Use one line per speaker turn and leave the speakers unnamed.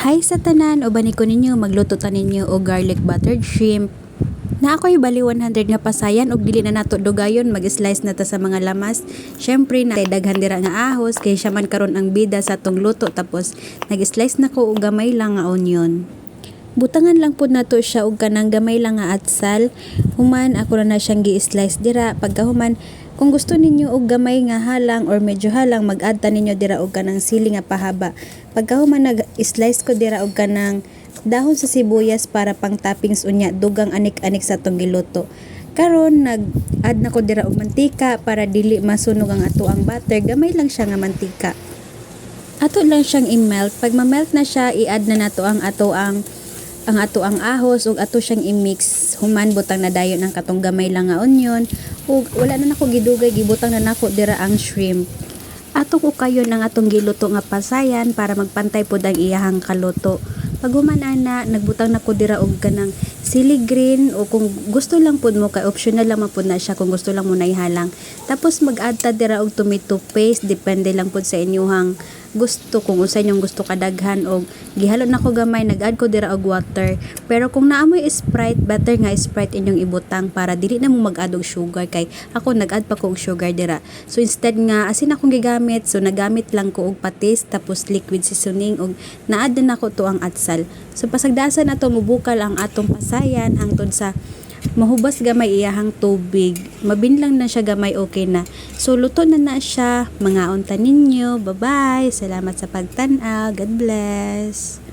Hi sa tanan, uban ko ninyo magluto ta ninyo og garlic buttered shrimp. Na ako'y bali 100 nga pasayan og dili na nato dugayon, mag-slice na ta sa mga lamas. Syempre na daghan dira nga ahos kay siya man karon ang bida sa tong luto, tapos nag-slice na ko og gamay lang nga onion. Butangan lang pud nato siya og kanang gamay lang nga atsal. Human ako na siyang gi-slice dira. Pagkahuman, kung gusto ninyo og gamay nga halang or medyo halang, mag-add ta ninyo dira og kanang sili nga pahaba. Pagkahuman nag-slice ko dira og kanang dahon sa sibuyas para pang toppings unya, dugang anik-anik sa tong giluto. Karon nag-add na ko dira og mantika para dili masunog ang ato ang butter. Gamay lang siya nga mantika. Ato lang siyang i-melt. Pag ma-melt na siya, i-add na nato ang ato ang ahos ug ato siyang i-mix. Human butang na dayon ang katong gamay lang nga onion ug wala na nako gidugay, gibutang na nako dira ang shrimp. Ato ko kayo ng atong giluto nga pasayan para magpantay pod ang iyahang kaluto. Pag human ana, nagbutang nako dira og kanang sili green, o kung gusto lang pod mo, kay optional lang man pod na siya kung gusto lang mo na ihalang. Tapos mag-add ta dira og tomato paste, depende lang pod sa inyong gusto, kung unsa inyong gusto kadaghan. Og gihalo na ko gamay, nag-add ko dira og water. Pero kung naamoy Sprite, better nga Sprite inyong ibutang para dili na mo mag-add og sugar, kay ako nag-add pa ko og sugar dira. So instead nga asin akong gigamit, so nagamit lang ko og patis tapos liquid seasoning, og na-add na nako to ang atsal. So pasagdasan ato mubukal ang atong pasayan hangtod sa mahubas gamay iyahang tubig. Mabinlang na siya gamay, okay na. So luto na siya. Mga unta ninyo. Bye-bye. Salamat sa pagtanaw. God bless.